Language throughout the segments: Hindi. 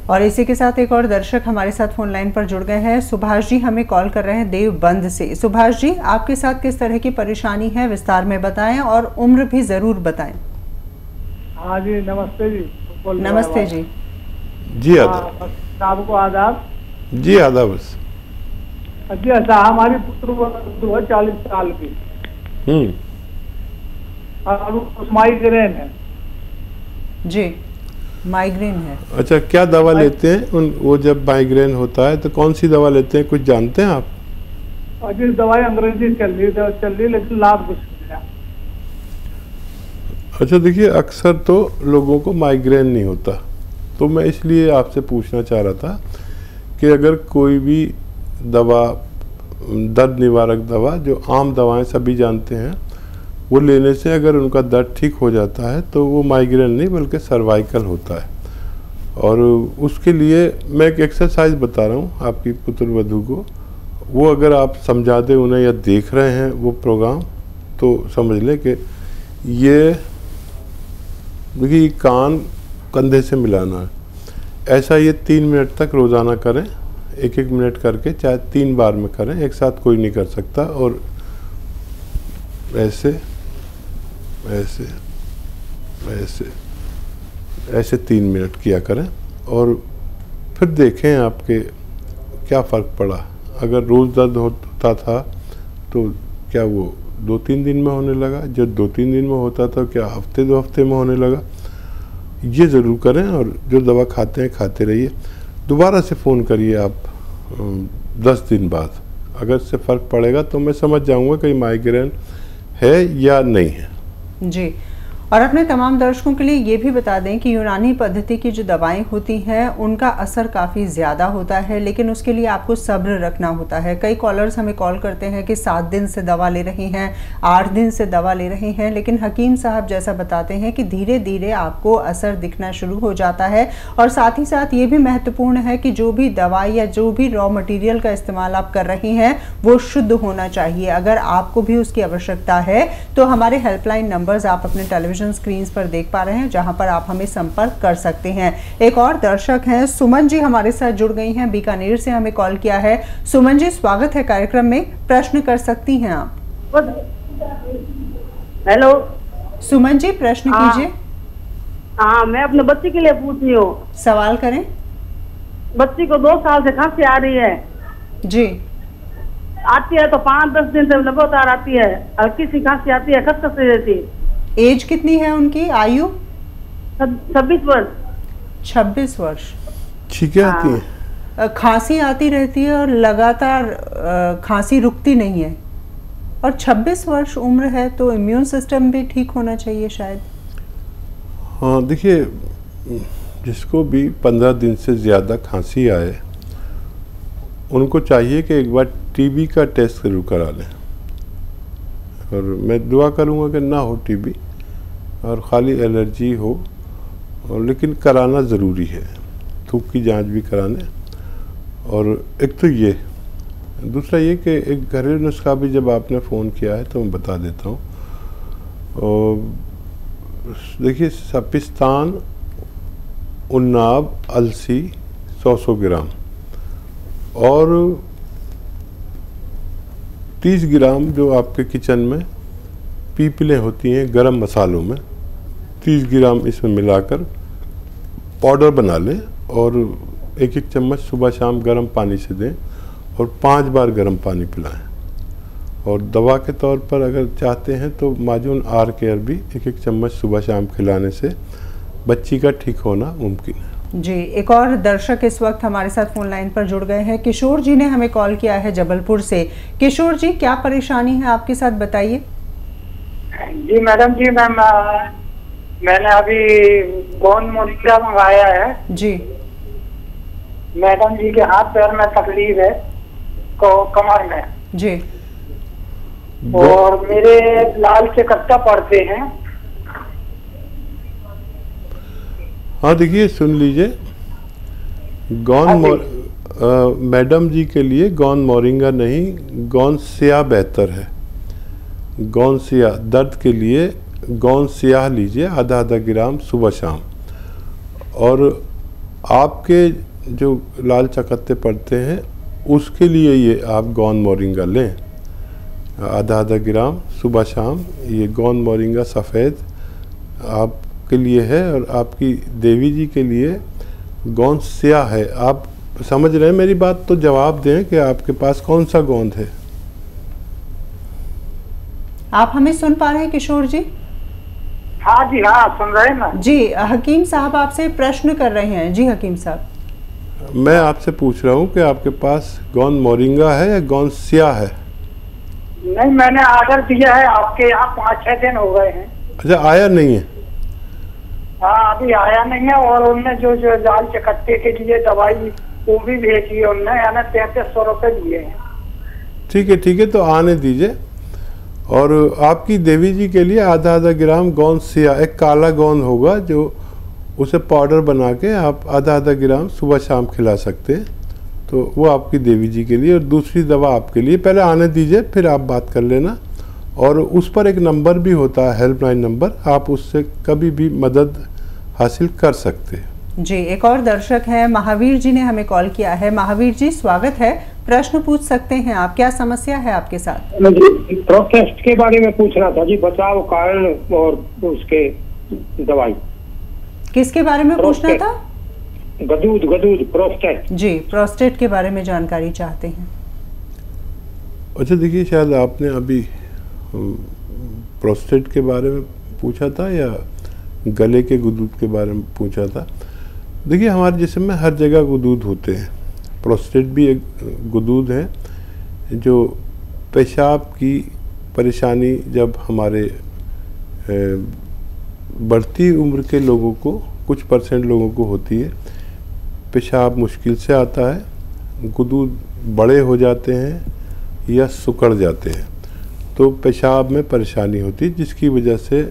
और इसी के साथ एक और दर्शक हमारे साथ फोन लाइन पर जुड़ गए हैं। सुभाष जी हमें कॉल कर रहे हैं देवबंद से। सुभाष जी, आपके साथ किस तरह की परेशानी है विस्तार में बताएं और उम्र भी जरूर बताएं। हाँ जी, नमस्ते जी। नमस्ते जी। जी आदाब। आपको आदाब। जी आदाब। जी अच्छा, हमारी पुत्र है 40 साल की और उस माइग्रेन है जी। माइग्रेन है। अच्छा, क्या दवा लेते हैं वो जब माइग्रेन होता है तो कौन सी दवा लेते हैं, कुछ जानते हैं आप? जी, दवाई अंग्रेजी चल रही लेकिन लाभ कुछ नहीं है। अच्छा देखिए, अक्सर तो लोगों को माइग्रेन नहीं होता, तो मैं इसलिए आपसे पूछना चाह रहा था कि अगर कोई भी दवा, दर्द निवारक दवा जो आम दवाएं सभी जानते हैं, वो लेने से अगर उनका दर्द ठीक हो जाता है तो वो माइग्रेन नहीं बल्कि सर्वाइकल होता है। और उसके लिए मैं एक एक्सरसाइज बता रहा हूँ आपकी पुत्रवधू को, वो अगर आप समझा दें उन्हें या देख रहे हैं वो प्रोग्राम तो समझ लें कि ये देखिए कान कंधे से मिलाना है। ऐसा ये 3 मिनट तक रोज़ाना करें, 1-1 मिनट करके, चाहे 3 बार में करें, एक साथ कोई नहीं कर सकता। और ऐसे ऐसे ऐसे ऐसे 3 मिनट किया करें और फिर देखें आपके क्या फ़र्क पड़ा। अगर रोज़ दर्द होता था तो क्या वो 2-3 दिन में होने लगा, जब 2-3 दिन में होता था क्या हफ्ते 2 हफ्ते में होने लगा। ये ज़रूर करें और जो दवा खाते हैं खाते रहिए। दोबारा से फ़ोन करिए आप 10 दिन बाद, अगर इससे फ़र्क पड़ेगा तो मैं समझ जाऊंगा कि माइग्रेन है या नहीं है। जी, और अपने तमाम दर्शकों के लिए ये भी बता दें कि यूनानी पद्धति की जो दवाएं होती हैं उनका असर काफ़ी ज़्यादा होता है, लेकिन उसके लिए आपको सब्र रखना होता है। कई कॉलर्स हमें कॉल करते हैं कि 7 दिन से दवा ले रही हैं, 8 दिन से दवा ले रही हैं, लेकिन हकीम साहब जैसा बताते हैं कि धीरे धीरे आपको असर दिखना शुरू हो जाता है। और साथ ही साथ ये भी महत्वपूर्ण है कि जो भी दवाई या जो भी रॉ मटीरियल का इस्तेमाल आप कर रही हैं वो शुद्ध होना चाहिए। अगर आपको भी उसकी आवश्यकता है तो हमारे हेल्पलाइन नंबर्स आप अपने टेलीविजन स्क्रीन पर देख पा रहे हैं, जहां पर आप हमें संपर्क कर सकते हैं। एक और दर्शक हैं सुमन जी, हमारे साथ जुड़ गई हैं, बीकानेर से हमें कॉल किया है। सुमन जी, स्वागत है कार्यक्रम में, प्रश्न कर सकती हैं आप। हेलो सुमन जी, प्रश्न कीजिए। हाँ, मैं अपने बच्ची के लिए पूछ रही हूँ। सवाल करें। बच्ची को 2 साल से खांसी आ रही है जी। आती है तो 5-10 दिन से लगातार आती है, हल्की सी खांसी आती है, खसखस से रहती है। एज कितनी है उनकी, आयु? 26 वर्ष। 26 वर्ष। छींकें आती है, खांसी आती रहती है और लगातार खांसी रुकती नहीं है, और 26 वर्ष उम्र है तो इम्यून सिस्टम भी ठीक होना चाहिए शायद। हाँ देखिए, जिसको भी 15 दिन से ज़्यादा खांसी आए उनको चाहिए कि एक बार टीबी का टेस्ट जरूर करा लें। और मैं दुआ करूँगा कि ना हो टीबी और ख़ाली एलर्जी हो, और लेकिन कराना ज़रूरी है, थूक की जांच भी कराने। और एक तो ये, दूसरा ये कि एक घरेलू नुस्खा भी जब आपने फ़ोन किया है तो मैं बता देता हूँ। और देखिए, सपिस्तान, उन्नाब, अलसी 100 ग्राम और 30 ग्राम जो आपके किचन में पीपलें होती हैं गरम मसालों में, 30 ग्राम इसमें मिलाकर पाउडर बना लें और 1-1 चम्मच सुबह शाम गर्म पानी से दें और 5 बार गर्म पानी पिलाएं। और दवा के तौर पर अगर चाहते हैं तो माजून आर केयर भी 1-1 चम्मच सुबह शाम खिलाने से बच्ची का ठीक होना मुमकिन है। जी, एक और दर्शक इस वक्त हमारे साथ फोन लाइन पर जुड़ गए हैं। किशोर जी ने हमें कॉल किया है जबलपुर से। किशोर जी, क्या परेशानी है आपके साथ, बताइए। जी मैडम जी, मैंने अभी गोंद मोरिंगा मंगाया है जी। मैडम जी के हाथ पैर में तकलीफ है, कमर में जी, और मेरे लाल से कट्टा पड़ते हैं। हाँ देखिए, सुन लीजिए, मैडम जी के लिए गोंद मोरिंगा नहीं, गोंद स्याह बेहतर है। गोंद स्याह दर्द के लिए गोंद स्याह लीजिए, आधा-आधा ग्राम सुबह शाम। और आपके जो लाल चकत्ते पड़ते हैं उसके लिए ये आप गौंद मोरिंगा लें, आधा आधा ग्राम सुबह शाम। ये गौंद मोरिंगा सफ़ेद आपके लिए है, और आपकी देवी जी के लिए गौंद स्याह है। आप समझ रहे हैं मेरी बात? तो जवाब दें कि आपके पास कौन सा गौंद है। आप हमें सुन पा रहे हैं किशोर जी? हाँ जी, हाँ सुन रहे हैं ना जी। हकीम साहब आपसे प्रश्न कर रहे हैं। जी हकीम साहब, मैं आपसे पूछ रहा हूँ कि आपके पास गौंद मोरिंगा है या गौंद स्याह है? नहीं, मैंने ऑर्डर दिया है आपके यहाँ, 5-6 दिन हो गए हैं। अच्छा, आया नहीं है? हाँ, अभी आया नहीं है। और उनने जो लाल चकत्ते के लिए दवाई वो भी भेजी है उनने, यानी 3300 रुपये दिए हैं। ठीक है, ठीक है, तो आने दीजिए। और आपकी देवी जी के लिए आधा आधा ग्राम गौंद स्याह, एक काला गौंद होगा जो उसे पाउडर बना के आप आधा आधा ग्राम सुबह शाम खिला सकते हैं, तो वो आपकी देवी जी के लिए। और दूसरी दवा आपके लिए, पहले आने दीजिए फिर आप बात कर लेना। और उस पर एक नंबर भी होता है, हेल्पलाइन नंबर, आप उससे कभी भी मदद हासिल कर सकते हैं। जी। एक और दर्शक है, महावीर जी ने हमें कॉल किया है। महावीर जी स्वागत है, प्रश्न पूछ सकते हैं आप। क्या समस्या है आपके साथ? प्रोस्टेट के बारे में पूछना था जी, बचाव कारण और उसके दवाई। किसके बारे में पूछना था? गदूद प्रोस्टेट। जी, प्रोस्टेट के बारे में जानकारी चाहते हैं। अच्छा, देखिए, शायद आपने अभी प्रोस्टेट के बारे में पूछा था या गले के गुदूद के बारे में पूछा था। देखिए, हमारे जिस्म में हर जगह गुदूद होते हैं। प्रोस्टेट भी एक गुदूद है जो पेशाब की परेशानी जब हमारे बढ़ती उम्र के लोगों को, कुछ % लोगों को होती है। पेशाब मुश्किल से आता है, गुदूद बड़े हो जाते हैं या सिकुड़ जाते हैं, तो पेशाब में परेशानी होती है, जिसकी वजह से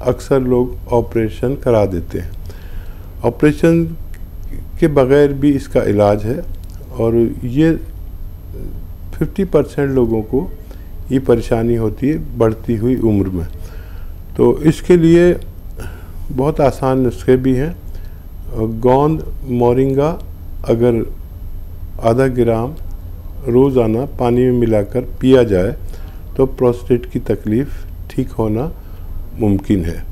अक्सर लोग ऑपरेशन करा देते हैं। ऑपरेशन के बगैर भी इसका इलाज है, और ये 50% लोगों को ये परेशानी होती है बढ़ती हुई उम्र में। तो इसके लिए बहुत आसान नुस्खे भी हैं। गौंद मोरिंगा अगर आधा ग्राम रोज़ाना पानी में मिलाकर पिया जाए तो प्रोस्टेट की तकलीफ़ ठीक होना मुमकिन है।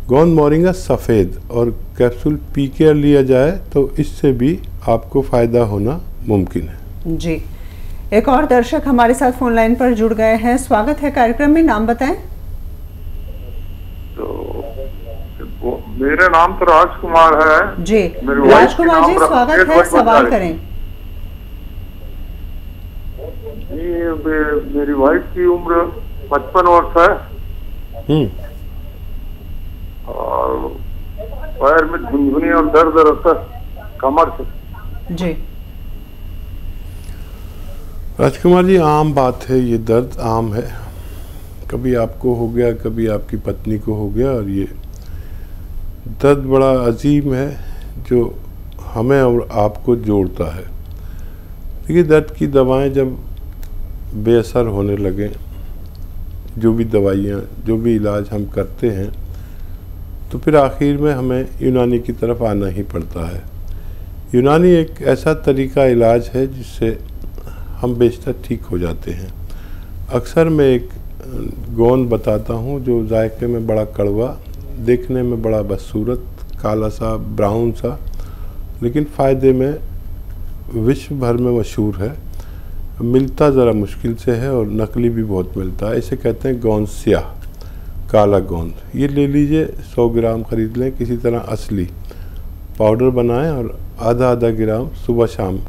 गौंद मोरिंगा सफ़ेद और कैप्सूल पी के लिया जाए तो इससे भी आपको फ़ायदा होना मुमकिन है। जी। एक और दर्शक हमारे साथ फोन लाइन पर जुड़ गए हैं। स्वागत है कार्यक्रम में, नाम बताएं। तो मेरा नाम तो राजकुमार है जी। राजकुमार जी स्वागत है, सवाल करें। मेरी वाइफ की उम्र 55 वर्ष है और पैर में झुनझुनी और दर्द रहता है कमर से। जी। राजकुमार जी, आम बात है, ये दर्द आम है। कभी आपको हो गया, कभी आपकी पत्नी को हो गया, और ये दर्द बड़ा अजीम है जो हमें और आपको जोड़ता है। देखिए, दर्द की दवाएं जब बेअसर होने लगें, जो भी दवाइयाँ, जो भी इलाज हम करते हैं, तो फिर आखिर में हमें यूनानी की तरफ आना ही पड़ता है। यूनानी एक ऐसा तरीका इलाज है जिससे हम बेशतर ठीक हो जाते हैं। अक्सर मैं एक गोंद बताता हूँ जो जायके में बड़ा कड़वा, देखने में बड़ा बदसूरत, काला सा, ब्राउन सा, लेकिन फ़ायदे में विश्व भर में मशहूर है। मिलता ज़रा मुश्किल से है और नकली भी बहुत मिलता है। इसे कहते हैं गौंद स्याह, काला गोंद। ये ले लीजिए, 100 ग्राम ख़रीद लें, किसी तरह असली पाउडर बनाएं और आधा आधा ग्राम सुबह शाम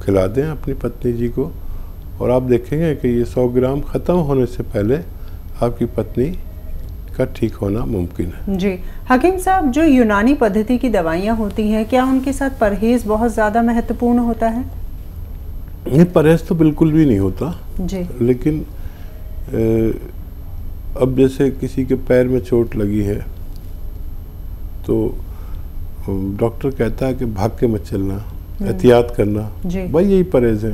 खिला दें अपनी पत्नी जी को, और आप देखेंगे कि ये 100 ग्राम ख़त्म होने से पहले आपकी पत्नी का ठीक होना मुमकिन है। जी। हकीम साहब, जो यूनानी पद्धति की दवाइयाँ होती हैं, क्या उनके साथ परहेज़ बहुत ज़्यादा महत्वपूर्ण होता है? ये परहेज़ तो बिल्कुल भी नहीं होता जी। लेकिन अब जैसे किसी के पैर में चोट लगी है तो डॉक्टर कहता है कि भाग के मत चलना, एहतियात करना। भाई यही परहेज़ है।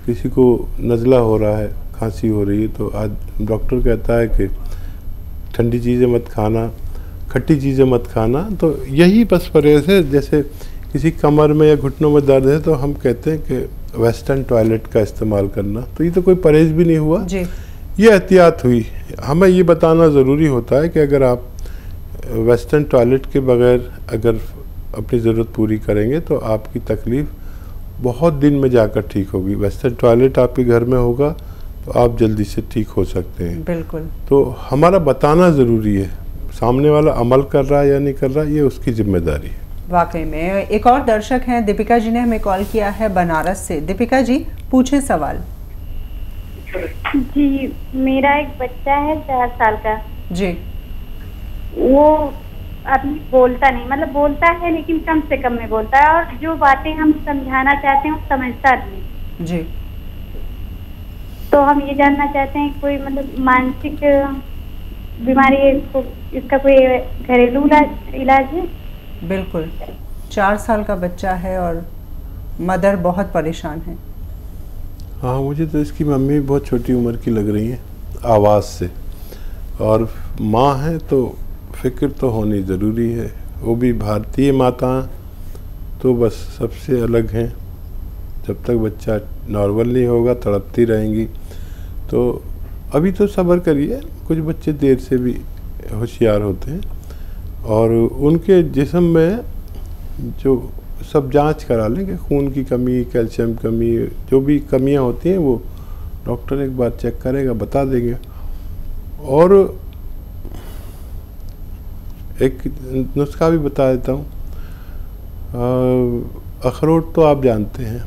किसी को नज़ला हो रहा है, खांसी हो रही है, तो आज डॉक्टर कहता है कि ठंडी चीज़ें मत खाना, खट्टी चीज़ें मत खाना। तो यही बस परहेज़ है। जैसे किसी कमर में या घुटनों में दर्द है तो हम कहते हैं कि वेस्टर्न टॉयलेट का इस्तेमाल करना। तो ये तो कोई परहेज भी नहीं हुआ जी। ये एहतियात हुई। हमें ये बताना ज़रूरी होता है कि अगर आप वेस्टर्न टॉयलेट के बगैर अगर अपनी ज़रूरत पूरी करेंगे तो आपकी तकलीफ़ बहुत दिन में जाकर ठीक होगी। वेस्टर्न टॉयलेट आपके घर में होगा तो आप जल्दी से ठीक हो सकते हैं। बिल्कुल। तो हमारा बताना ज़रूरी है, सामने वाला अमल कर रहा है या नहीं कर रहा, ये उसकी जिम्मेदारी है। वाकई में। एक और दर्शक हैं, दीपिका जी ने हमें कॉल किया है बनारस से। दीपिका जी पूछें सवाल। जी, मेरा एक बच्चा है 4 साल का जी। वो अभी बोलता नहीं, मतलब बोलता है लेकिन कम से कम में बोलता है, और जो बातें हम समझाना चाहते हैं वो समझता नहीं जी। तो हम ये जानना चाहते हैं कोई मतलब मानसिक बीमारी है इसका कोई घरेलू इलाज है? बिल्कुल। 4 साल का बच्चा है और मदर बहुत परेशान है। हाँ, मुझे तो इसकी मम्मी बहुत छोटी उम्र की लग रही है आवाज़ से, और माँ है तो फिक्र तो होनी ज़रूरी है। वो भी भारतीय माता तो बस सबसे अलग हैं। जब तक बच्चा नॉर्मल नहीं होगा तड़पती रहेंगी। तो अभी तो सब्र करिए, कुछ बच्चे देर से भी होशियार होते हैं और उनके जिस्म में जो सब जांच करा लेंगे, खून की कमी, कैल्शियम कमी, जो भी कमियां होती हैं वो डॉक्टर एक बार चेक करेगा, बता देंगे। और एक नुस्खा भी बता देता हूँ। अखरोट तो आप जानते हैं,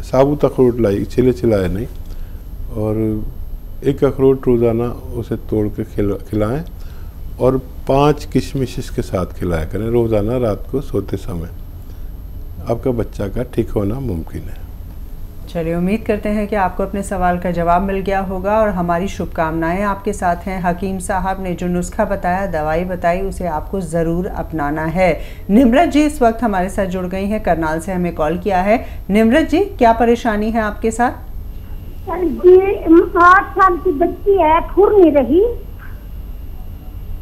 साबुत अखरोट लाई, छिले छिलाए नहीं, और एक अखरोट रोज़ाना उसे तोड़ के खिलाएं और 5 किशमिश इसके साथ खिलाया करें रोज़ाना रात को सोते समय। आपका बच्चा का ठीक होना मुमकिन है। चलिए, उम्मीद करते हैं कि आपको अपने सवाल का जवाब मिल गया होगा और हमारी शुभकामनाएं आपके साथ हैं। हकीम साहब ने जो नुस्खा बताया, दवाई बताई, उसे आपको ज़रूर अपनाना है। निम्रत जी इस वक्त हमारे साथ जुड़ गई हैं, करनाल से हमें कॉल किया है। निम्रत जी, क्या परेशानी है आपके साथ? जी, 8 साल की बच्ची है, फुर नहीं रही।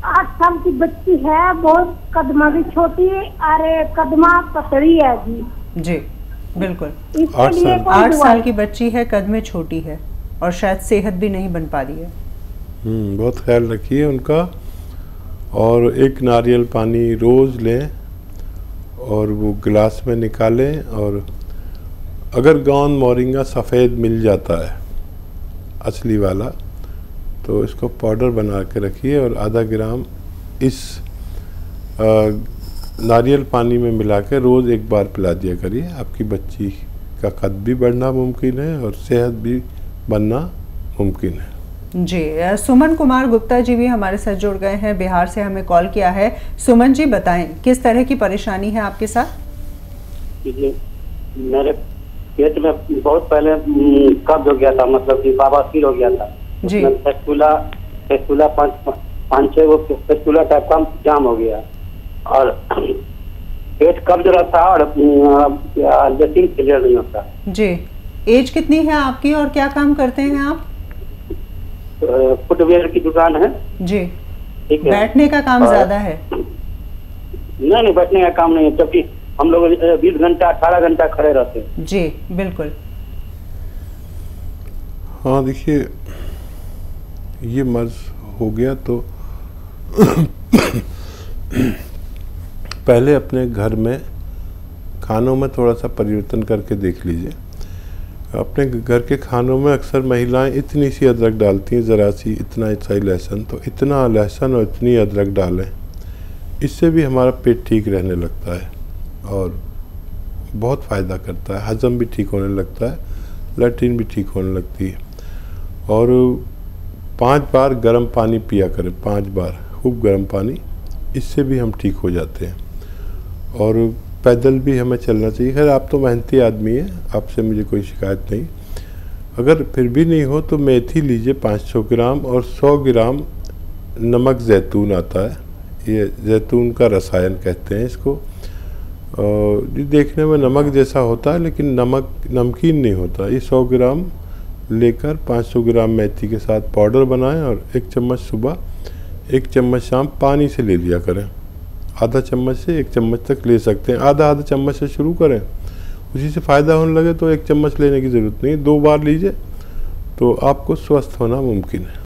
8 साल की बच्ची है, बहुत कदमा भी छोटी, अरे कदमा पतली है जी। जी बिल्कुल। 8 साल की बच्ची है, कद में छोटी है और शायद सेहत भी नहीं बन पा रही है। बहुत ख्याल रखिए उनका। और एक नारियल पानी रोज़ लें और वो गिलास में निकालें, और अगर गोंद मोरिंगा सफ़ेद मिल जाता है असली वाला तो इसको पाउडर बना के रखिए और आधा ग्राम इस नारियल पानी में मिला के रोज़ एक बार पिला दिया करिए। आपकी बच्ची का कद भी बढ़ना मुमकिन है और सेहत भी बनना मुमकिन है। जी, सुमन कुमार गुप्ता जी भी हमारे साथ जुड़ गए हैं, बिहार से हमें कॉल किया है। सुमन जी बताएं, किस तरह की परेशानी है आपके साथ? मेरे पेट में बहुत पहले कब्ज हो गया था, मतलब कि बवासीर हो गया था जी। फेस्टुला 5-6 वो फेस्टुला टाइप का जाम हो गया और पेट कब्ज रहता है और जैसे क्लियर नहीं होता जी। एज कितनी है आपकी और क्या काम करते हैं आप? फुटवेयर की दुकान है जी। ठीक है। बैठने का काम ज्यादा है? नहीं, बैठने का काम नहीं है, क्योंकि हम लोग 20 घंटा 18 घंटा खड़े रहते हैं जी। बिल्कुल। हाँ, देखिए ये मर्ज हो गया तो पहले अपने घर में खानों में थोड़ा सा परिवर्तन करके देख लीजिए। अपने घर के खानों में अक्सर महिलाएं इतनी सी अदरक डालती हैं, ज़रा सी, इतना सा लहसुन, तो इतना लहसुन और इतनी अदरक डालें, इससे भी हमारा पेट ठीक रहने लगता है और बहुत फ़ायदा करता है। हज़म भी ठीक होने लगता है, लैट्रिन भी ठीक होने लगती है। और 5 बार गर्म पानी पिया करें, 5 बार खूब गर्म पानी, इससे भी हम ठीक हो जाते हैं। और पैदल भी हमें चलना चाहिए। खैर आप तो मेहनती आदमी हैं, आपसे मुझे कोई शिकायत नहीं। अगर फिर भी नहीं हो तो मेथी लीजिए 500 ग्राम और 100 ग्राम नमक जैतून आता है, ये जैतून का रसायन कहते हैं इसको। ये देखने में नमक जैसा होता है लेकिन नमकीन नहीं होता। ये 100 ग्राम लेकर 500 ग्राम मेथी के साथ पाउडर बनाएं और 1 चम्मच सुबह 1 चम्मच शाम पानी से ले लिया करें। आधा चम्मच से 1 चम्मच तक ले सकते हैं। आधा चम्मच से शुरू करें, उसी से फ़ायदा होने लगे तो 1 चम्मच लेने की ज़रूरत नहीं, 2 बार लीजिए तो आपको स्वस्थ होना मुमकिन है।